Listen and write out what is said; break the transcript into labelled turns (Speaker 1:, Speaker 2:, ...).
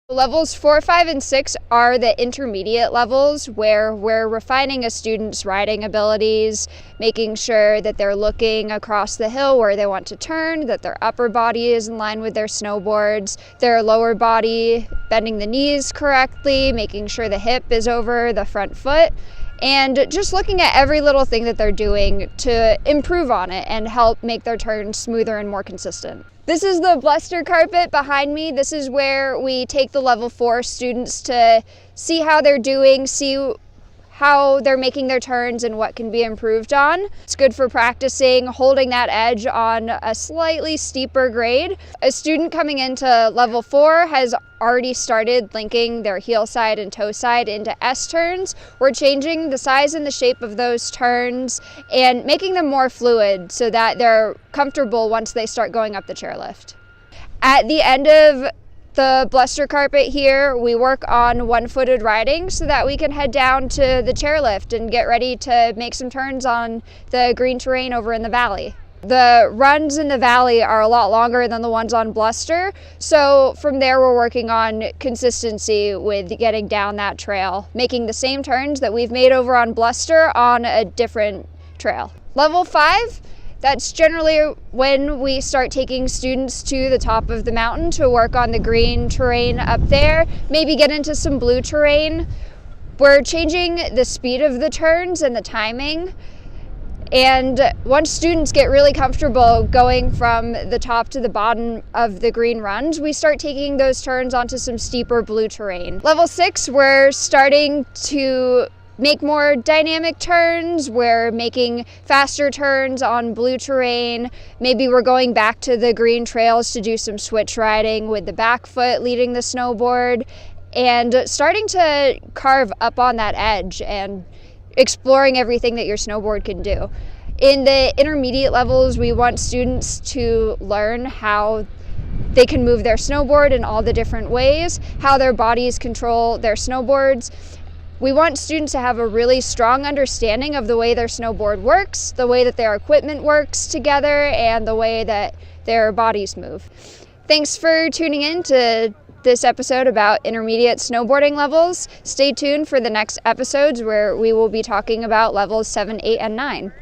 Speaker 1: Levels 4, 5, and 6 are the intermediate levels where we're refining a student's riding abilities, making sure that they're looking across the hill where they want to turn, that their upper body is in line with their snowboards, their lower body bending the knees correctly, making sure the hip is over the front foot, and just looking at every little thing that they're doing to improve on it and help make their turns smoother and more consistent. This is the Bluster Carpet behind me. This is where we take the level 4 students to see how they're doing, see how they're making their turns and what can be improved on. It's good for practicing holding that edge on a slightly steeper grade. A student coming into level 4 has already started linking their Heelside and Toeside into S turns. We're changing the size and the shape of those turns and making them more fluid so that they're comfortable once they start going up the chairlift. At the end of the Bluster Carpet here, we work on one-footed riding so that we can head down to the chairlift and get ready to make some turns on the green terrain over in the valley. The runs in the valley are a lot longer than the ones on Bluster, so from there we're working on consistency with getting down that trail, making the same turns that we've made over on Bluster on a different trail. Level 5, that's generally when we start taking students to the top of the mountain to work on the green terrain up there, maybe get into some blue terrain. We're changing the speed of the turns and the timing. And once students get really comfortable going from the top to the bottom of the green runs, we start taking those turns onto some steeper blue terrain. Level 6, we're starting to make more dynamic turns. We're making faster turns on blue terrain. Maybe we're going back to the green trails to do some switch riding with the back foot leading the snowboard and starting to carve up on that edge and exploring everything that your snowboard can do. In the intermediate levels, we want students to learn how they can move their snowboard in all the different ways, how their bodies control their snowboards. We want students to have a really strong understanding of the way their snowboard works, the way that their equipment works together, and the way that their bodies move. Thanks for tuning in to this episode about intermediate snowboarding levels. Stay tuned for the next episodes where we will be talking about levels 7, 8, and 9.